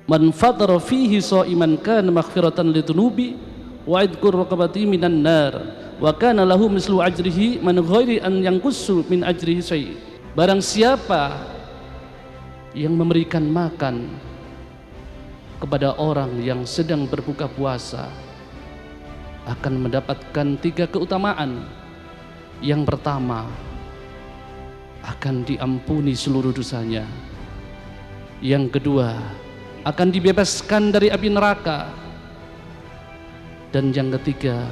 Man fatara fihi sha'iman kana maghfiratan lidzunubi wa idkur raqabati minan nar wa kana lahu mislu ajrihi man ghairi an yanqusu min ajrihi syai'. Barang siapa yang memberikan makan kepada orang yang sedang berbuka puasa akan mendapatkan 3 keutamaan. Yang pertama, akan diampuni seluruh dosanya. Yang kedua, akan dibebaskan dari api neraka. Dan yang ketiga,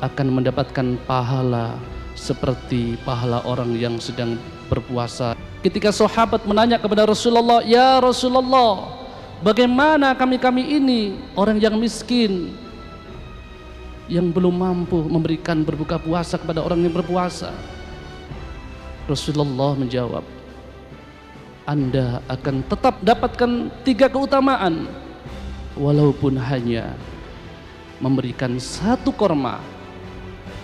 akan mendapatkan pahala seperti pahala orang yang sedang berpuasa. Ketika sahabat menanya kepada Rasulullah, "Ya Rasulullah, bagaimana kami ini orang yang miskin yang belum mampu memberikan berbuka puasa kepada orang yang berpuasa?" Rasulullah menjawab, "Anda akan tetap dapatkan 3 keutamaan walaupun hanya memberikan 1 korma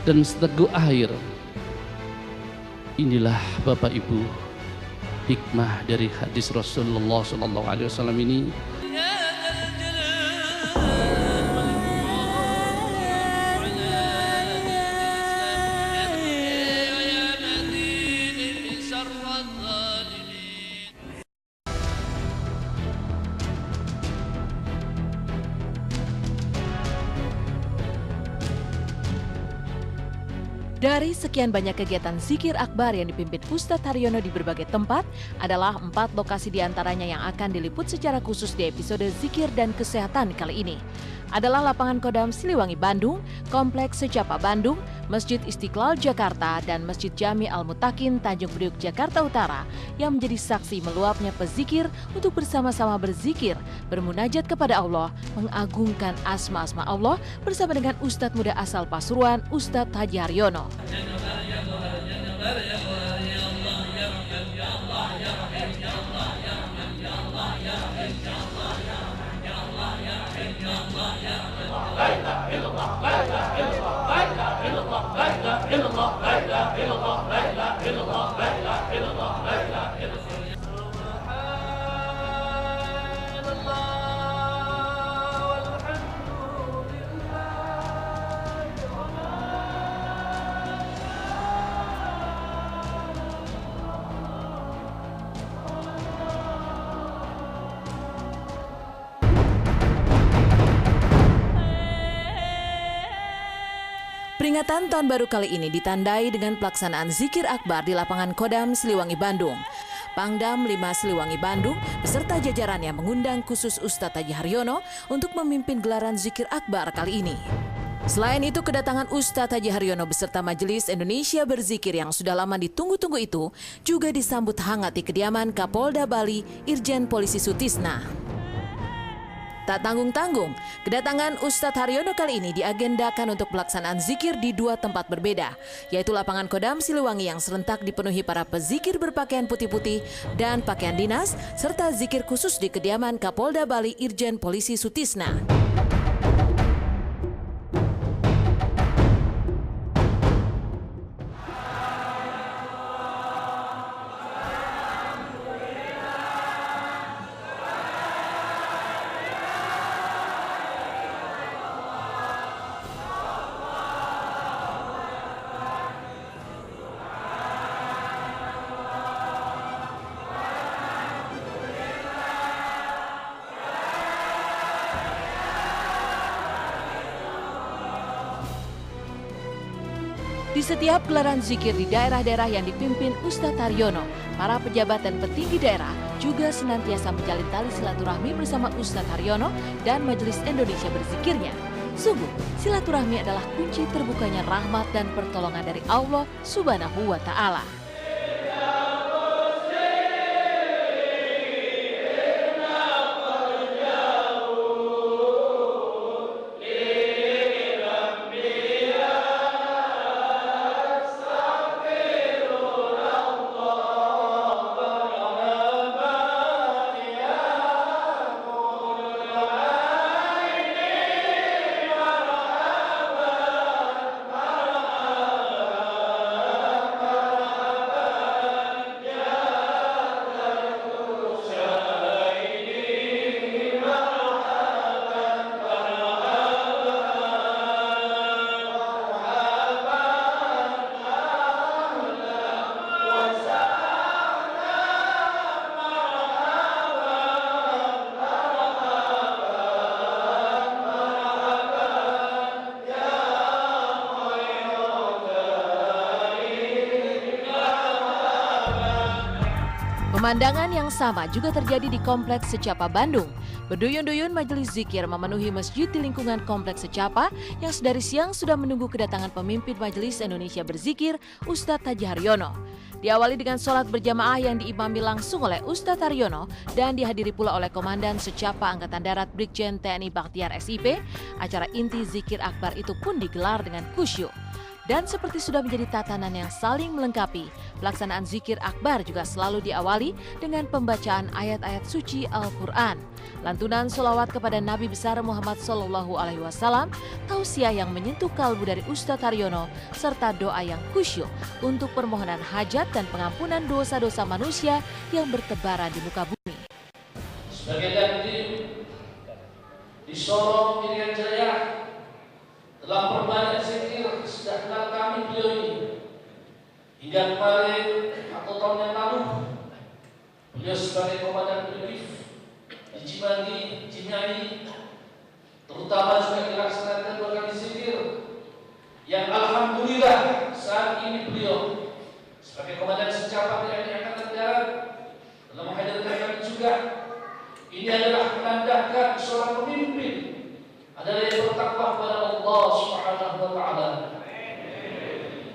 dan seteguk air." Inilah Bapak Ibu hikmah dari hadis Rasulullah SAW ini. Dari sekian banyak kegiatan zikir akbar yang dipimpin Ustadz Haryono di berbagai tempat, adalah 4 lokasi diantaranya yang akan diliput secara khusus di episode Zikir dan Kesehatan kali ini. Adalah Lapangan Kodam Siliwangi Bandung, Kompleks Secapa Bandung, Masjid Istiqlal Jakarta, dan Masjid Jami Al-Mutakin Tanjung Priuk Jakarta Utara yang menjadi saksi meluapnya pezikir untuk bersama-sama berzikir, bermunajat kepada Allah, mengagungkan asma-asma Allah bersama dengan Ustadz muda asal Pasuruan, Ustadz Haji Haryono. Peringatan Tahun Baru kali ini ditandai dengan pelaksanaan zikir akbar di Lapangan Kodam Siliwangi Bandung. Pangdam 5 Siliwangi Bandung beserta jajarannya mengundang khusus Ustadz Haji Haryono untuk memimpin gelaran zikir akbar kali ini. Selain itu, kedatangan Ustadz Haji Haryono beserta Majelis Indonesia Berzikir yang sudah lama ditunggu-tunggu itu juga disambut hangat di kediaman Kapolda Bali, Irjen Polisi Sutisna. Tak tanggung-tanggung, kedatangan Ustadz Haryono kali ini diagendakan untuk pelaksanaan zikir di 2 tempat berbeda, yaitu Lapangan Kodam Siliwangi yang serentak dipenuhi para pezikir berpakaian putih-putih dan pakaian dinas, serta zikir khusus di kediaman Kapolda Bali Irjen Polisi Sutisna. Di setiap gelaran zikir di daerah-daerah yang dipimpin Ustadz Haryono, para pejabat dan petinggi daerah juga senantiasa menjalin tali silaturahmi bersama Ustadz Haryono dan Majelis Indonesia Berzikirnya. Sungguh, silaturahmi adalah kunci terbukanya rahmat dan pertolongan dari Allah Subhanahu wa Ta'ala. Pemandangan yang sama juga terjadi di Kompleks Secapa Bandung. Berduyun-duyun majelis zikir memenuhi masjid di lingkungan Kompleks Secapa yang sedari siang sudah menunggu kedatangan pemimpin Majelis Indonesia Berzikir, Ustadz Taji Haryono. Diawali dengan sholat berjamaah yang diimami langsung oleh Ustadz Haryono dan dihadiri pula oleh Komandan Secapa Angkatan Darat Brigjen TNI Bakhtiar SIP, acara inti zikir akbar itu pun digelar dengan khusyuk. Dan seperti sudah menjadi tatanan yang saling melengkapi, pelaksanaan zikir akbar juga selalu diawali dengan pembacaan ayat-ayat suci Al-Quran, lantunan sholawat kepada Nabi besar Muhammad SAW, tausiah yang menyentuh kalbu dari Ustadz Haryono, serta doa yang khusyuk untuk permohonan hajat dan pengampunan dosa-dosa manusia yang bertebaran di muka bumi. Sebagai dandim di Sorong, Irian Jaya, telah perbanyak zikir sejak kenal kami beliau ini. Hingga kemarin atau tahun yang lalu, beliau sebagai komandan brief di Cimahi, terutama juga dilaksanakan 2 kali zikir. Yang alhamdulillah saat ini beliau sebagai komandan Secapa TNI Angkatan Darat telah menghadirkan kami juga. Ini adalah menandakan seorang pemimpin adalah yang bertakwa kepada Allah Subhanahu wa taala.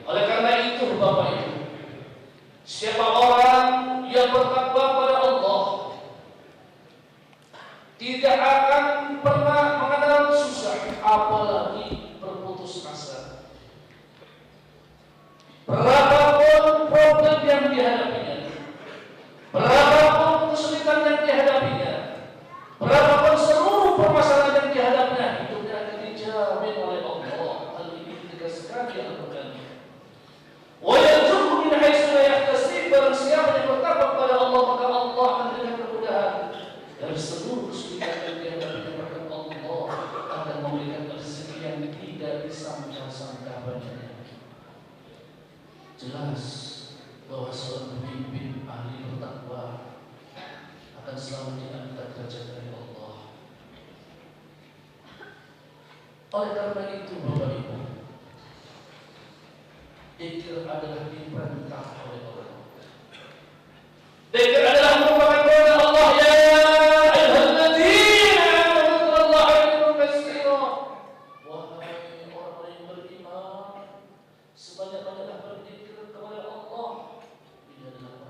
Oleh karena itu Bapak Ibu, siapa orang yang bertakwa kepada Allah tidak akan pernah mengenal susah, apalagi berputus asa. Berapapun problem yang dihadapinya, berapapun kesulitan yang dihadapinya, berapapun seluruh permasalahan yang dihadapinya, hidupnya akan dijamin oleh Allah. Hal ini tegas sekali Al-Quran. Wa yarzuqhu min haitsu la yahtasib. Barang siapa yang bertakwa kepada Allah, maka Allah akan berikan kemudahan dari seluruh kesulitan yang dihadapinya. Bahkan Allah akan memberikan rezeki yang tidak disangka-sangka padanya. Jelas bahwa seorang pemimpin ahli bertakwa akan selalu diangkat derajat dari Allah. Oleh karena itu Bapak Ibu, zikir adalah diperintah oleh Allah. Zikir adalah merupakan perintah Allah. Ya ayyuhalladzina amanu taqullaha dzikran katsira. Wahai orang-orang yang beriman, sebanyak-banyaklah berzikir kepada Allah. Ini adalah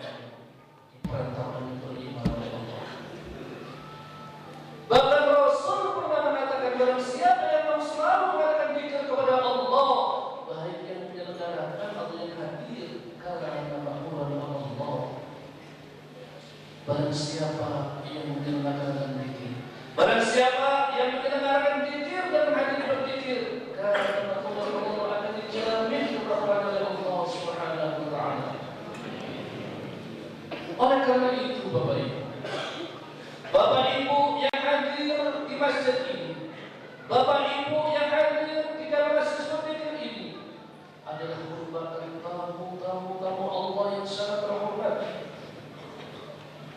perintah orang yang beriman oleh Allah. Bahkan Rasul pernah mengatakan, barang siapa yang selalu mengatakan zikir kepada Allah, baik yang menyelenggarakan atau yang hadir karena nama Allah. Barang siapa yang menyelenggarakan zikir, barang siapa yang menyelenggarakan zikir dan hadir berzikir karena nama Allah, akan dijamin keberkahan oleh Allah Subhanahu wa taala. Oleh karena itu Bapak Ibu yang hadir di masjid ini, Bapak Ibu yang hadir di dalam masjid zikir ini adalah merupakan tamu Allah yang sangat terhormat.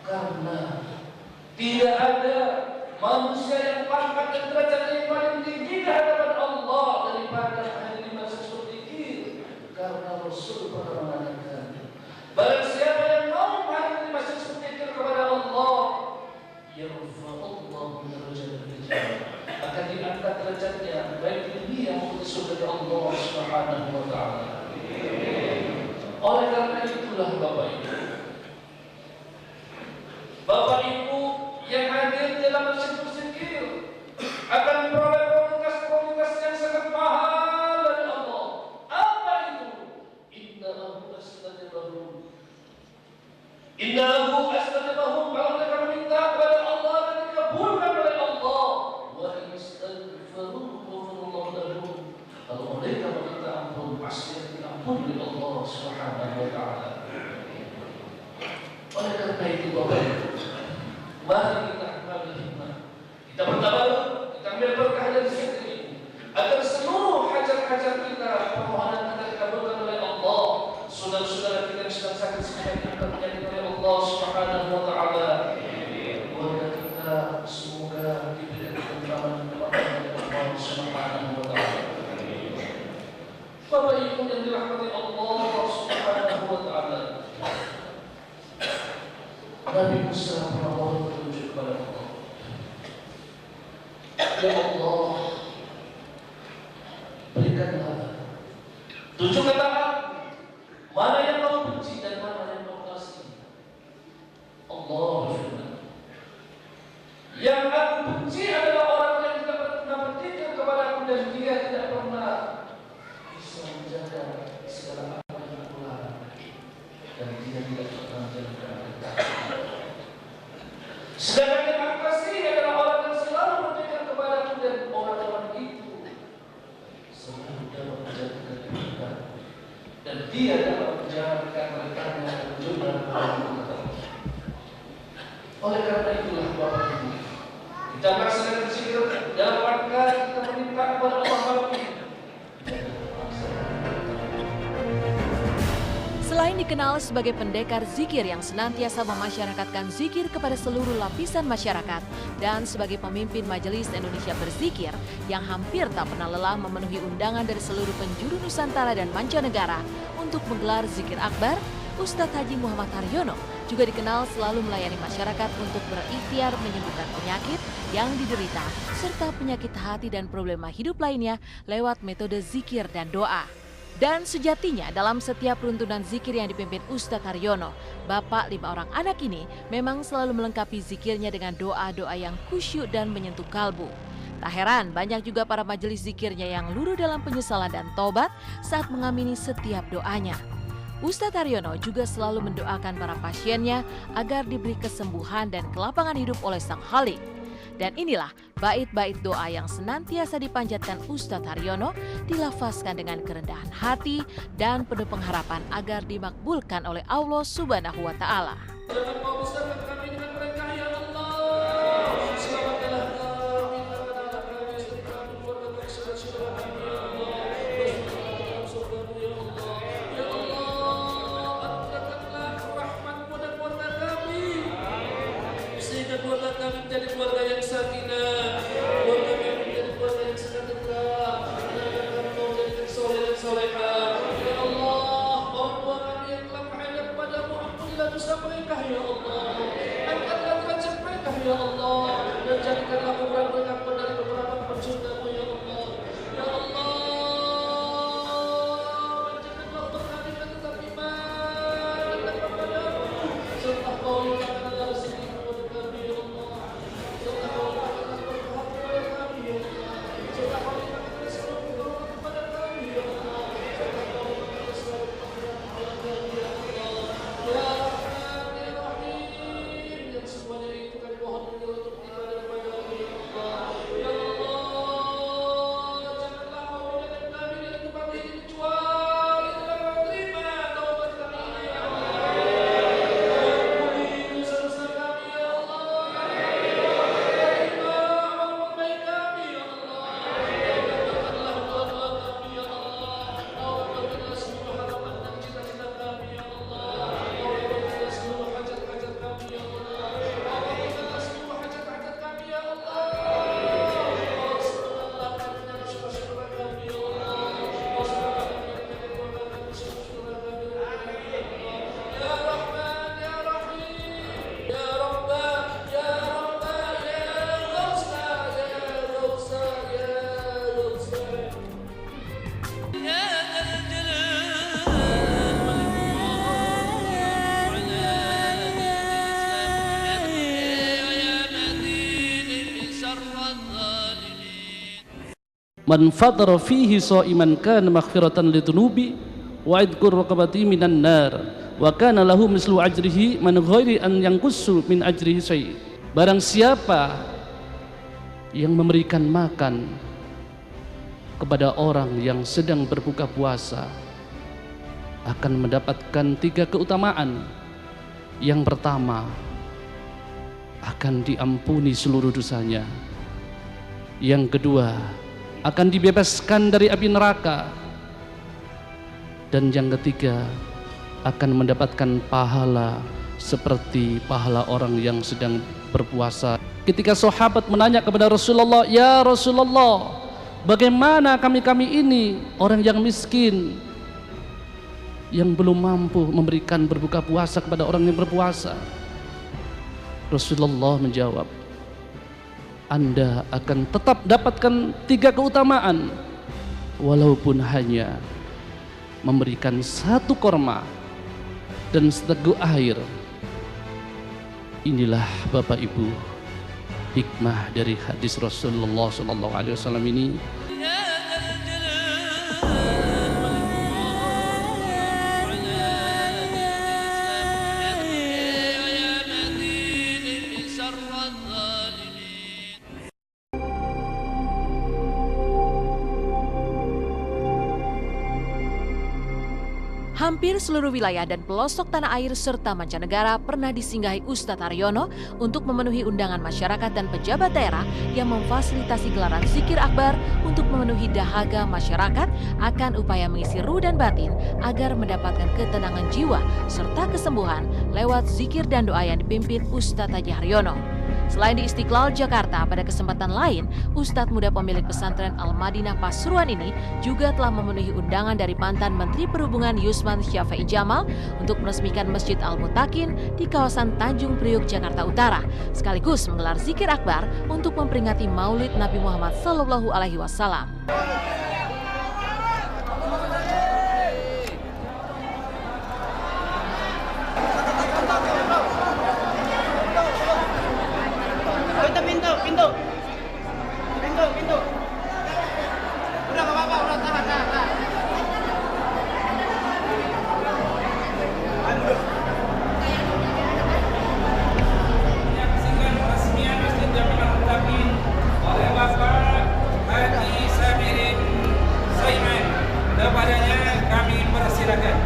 Karena tidak ada manusia yang pangkat dan derajat yang paling tinggi di hadapan Allah daripada hadir di masjid zikir. Karena Rasul pernah mengatakan, barang siapa yang mau hadir di masjid zikir kepada Allah, yarfa'ullahu darajatahu, akan diangkat derajatnya baik di dunia maupun di surga Allah Subhanahu wa taala. Oleh karena itulah Bapak Ibu yang hadir dalam masjid zikir akan memperoleh komunitas yang sangat mahal dari Allah. Apa itu? Innahu astajabahum. Innahu astajabahum. Kalau mereka meminta kepada Allah akan dikabulkan oleh Allah. Wa yastaghfiru ghafurallahu lahum. Kalau mereka meminta ampun, pasti akan diampuni oleh Allah Subhanahu wa taala. Oleh karena itu Bapak Ibu, mari kita ambil hikmah, kita bertabaruk, kita ambil berkah dari zikir ini, agar seluruh hajat-hajat kita, permohonan kita dikabulkan oleh Allah. Saudara-saudara kita yang sedang sakit semuanya diangkat penyakit oleh Allah Subhanahu wa taala. Keluarga kita semoga diberikan ketentraman oleh Allah Subhanahu wa taala. Bapak Ibu yang dirahmati Allah Subhanahu wa taala, Ya Allah, berikanlah tunjukkan mana yang kau benci dan mana yang kau kasih. Allah firman, yang aku benci adalah orang yang tidak pernah berzikir kepadaku dan dia tidak pernah bisa menjaga segala apa yang aku larang, dan dia tidak pernah menjaga ketaatan. Sedangkan yang aku kasih adalah orang yang selalu berzikir kepadaku dan orang-orang itu selalu dapat menjaga ketaatan, dan dia dapat menjalankan mereka dan jumlah orang. Oleh karena itulah Bapak Ibu, kita melaksanakan zikir dalam rangka kita meminta kepada Allah. Selain dikenal sebagai pendekar zikir yang senantiasa memasyarakatkan zikir kepada seluruh lapisan masyarakat dan sebagai pemimpin Majelis Indonesia Berzikir yang hampir tak pernah lelah memenuhi undangan dari seluruh penjuru Nusantara dan mancanegara untuk menggelar zikir akbar, Ustadz Haji Muhammad Haryono juga dikenal selalu melayani masyarakat untuk berikhtiar menyembuhkan penyakit yang diderita serta penyakit hati dan problema hidup lainnya lewat metode zikir dan doa. Dan sejatinya dalam setiap runtunan zikir yang dipimpin Ustadz Haryono, bapak 5 orang anak ini memang selalu melengkapi zikirnya dengan doa-doa yang khusyuk dan menyentuh kalbu. Tak heran banyak juga para majelis zikirnya yang luruh dalam penyesalan dan tobat saat mengamini setiap doanya. Ustadz Haryono juga selalu mendoakan para pasiennya agar diberi kesembuhan dan kelapangan hidup oleh Sang Khalik. Dan inilah bait-bait doa yang senantiasa dipanjatkan Ustadz Haryono dilafazkan dengan kerendahan hati dan penuh pengharapan agar dimakbulkan oleh Allah Subhanahu wa Ta'ala. Menjadi keluarga yang sakinah, keluarga kami menjadi keluarga yang sejahtera, anak-anak kami mau menjadi soleh dan solehah. Ya Allah, orang tua kami yang telah menghadap padamu, ampunilah dosa mereka ya Allah. Angkatlah derajat mereka ya Allah, dan jadikanlah ukuran mereka dari beberapa surga-Mu ya Allah. Ya Allah, janganlah berkami tetap iman dan kepadamu serta kau yang adalah rezeki kepada kami ya Allah. Man fadara fihi sha'iman kana maghfiratan lidzunubi wa idkur raqabati minan nar wa kana lahu mislu ajrihi man ghairi an yanqussu min ajrihi syai'. Barang siapa yang memberikan makan kepada orang yang sedang berbuka puasa akan mendapatkan 3 keutamaan. Yang pertama, akan diampuni seluruh dosanya. Yang kedua, akan dibebaskan dari api neraka. Dan yang ketiga, akan mendapatkan pahala seperti pahala orang yang sedang berpuasa. Ketika sahabat menanya kepada Rasulullah, "Ya Rasulullah, bagaimana kami ini orang yang miskin yang belum mampu memberikan berbuka puasa kepada orang yang berpuasa?" Rasulullah menjawab, Anda akan tetap dapatkan 3 keutamaan, walaupun hanya memberikan 1 korma dan seteguk air. Inilah Bapak Ibu hikmah dari hadis Rasulullah SAW ini. Hampir seluruh wilayah dan pelosok tanah air serta mancanegara pernah disinggahi Ustadz Haryono untuk memenuhi undangan masyarakat dan pejabat daerah yang memfasilitasi gelaran zikir akbar untuk memenuhi dahaga masyarakat akan upaya mengisi ruh dan batin agar mendapatkan ketenangan jiwa serta kesembuhan lewat zikir dan doa yang dipimpin Ustadz Haji Haryono. Selain di Istiqlal, Jakarta, pada kesempatan lain, Ustadz muda pemilik pesantren Al-Madinah Pasuruan ini juga telah memenuhi undangan dari mantan Menteri Perhubungan Yusman Syafi'i Jamal untuk meresmikan Masjid Al-Mutakin di kawasan Tanjung Priuk, Jakarta Utara, sekaligus menggelar zikir akbar untuk memperingati Maulid Nabi Muhammad SAW. Pintu. Udah gak apa-apa, udah tahan. Menyaksikan peresmian Masjid Al-Mutakin oleh Bapak Haji Sabirin Saiman. Kepadanya kami persilakan.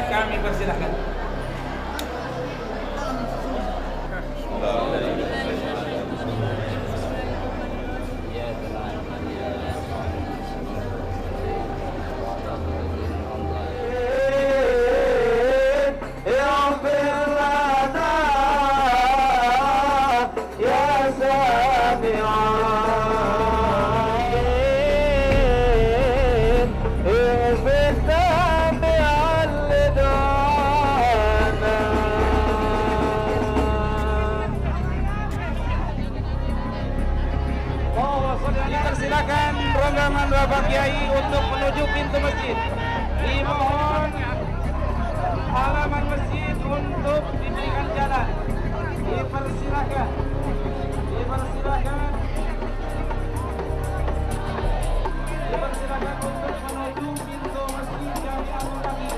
Kami persilahkan. Silakan rombongan Bapak Kiai untuk menuju pintu masjid. Dimohon halaman masjid untuk diberikan jalan. Dipersilakan. Dipersilakan untuk menuju pintu masjid Jami'ah Al-Mutakin.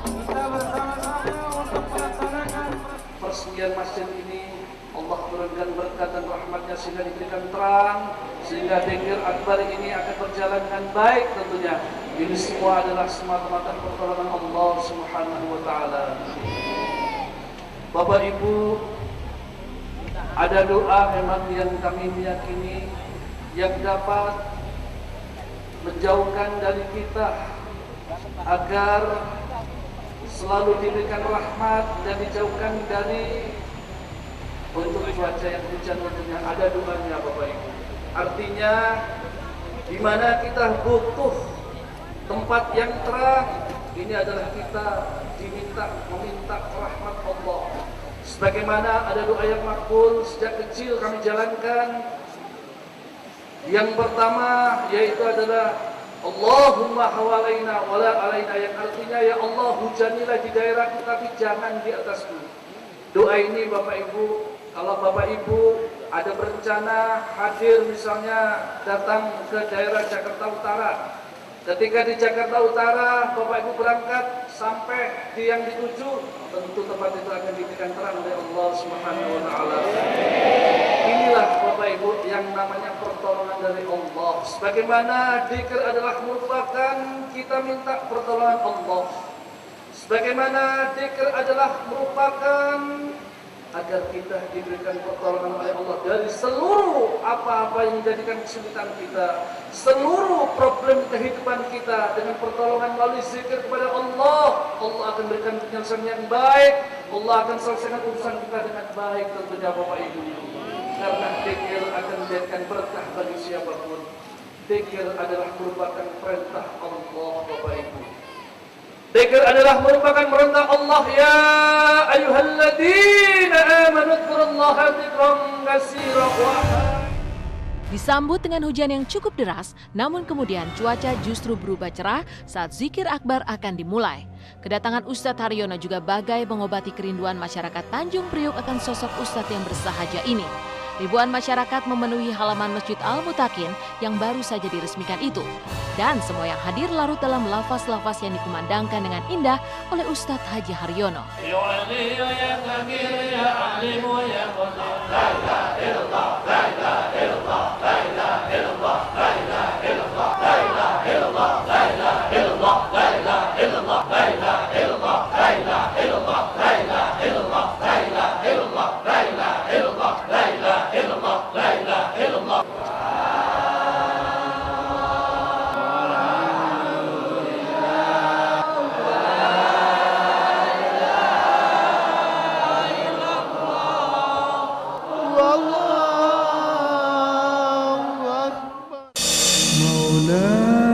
Kita bersama-sama untuk melaksanakan Peresmian masjid ini. Allah turunkan berkat dan rahmatnya sehingga diberikan terang, sehingga zikir akbar ini akan berjalan dengan baik tentunya. Ini semua adalah semata-mata pertolongan Allah Subhanahu wa taala. Bapak Ibu, ada doa memang yang kami meyakini yang dapat menjauhkan dari kita agar selalu diberikan rahmat dan dijauhkan dari untuk cuaca yang hujan tentunya. Ada doanya Bapak Ibu. Artinya di mana kita butuh tempat yang terang, ini adalah kita meminta rahmat Allah. Sebagaimana ada doa yang makbul sejak kecil kami jalankan. Yang pertama yaitu adalah Allahumma hawalaina wala alaina, yang artinya ya Allah hujanilah di daerahku tapi jangan di atasku. Doa ini Bapak Ibu, kalau Bapak Ibu ada berencana hadir misalnya datang ke daerah Jakarta Utara, ketika di Jakarta Utara Bapak Ibu berangkat sampai di yang dituju, tentu tempat itu akan diberikan terang oleh Allah Subhanahu wa taala. Inilah Bapak Ibu yang namanya pertolongan dari Allah. Sebagaimana zikir adalah merupakan kita minta pertolongan Allah. Sebagaimana zikir adalah merupakan agar kita diberikan pertolongan oleh Allah dari seluruh apa-apa yang menjadikan kesulitan kita, seluruh problem kehidupan kita. Dengan pertolongan melalui zikir kepada Allah, Allah akan berikan penyelesaian yang baik, Allah akan selesaikan urusan kita dengan baik tentunya Bapak Ibu. Karena zikir akan menjadikan berkah bagi siapapun. Zikir adalah merupakan perintah Allah Bapak Ibu. Zikir adalah merupakan perintah Allah, ya ayyuhalladzina amanu dzkurullaha dzikran katsiran. Disambut dengan hujan yang cukup deras, namun kemudian cuaca justru berubah cerah saat zikir akbar akan dimulai. Kedatangan Ustadz Haryono juga bagai mengobati kerinduan masyarakat Tanjung Priok akan sosok Ustadz yang bersahaja ini. Ribuan masyarakat memenuhi halaman Masjid Al-Mutakin yang baru saja diresmikan itu. Dan semua yang hadir larut dalam lafaz-lafaz yang dikumandangkan dengan indah oleh Ustadz Haji Haryono. مولاي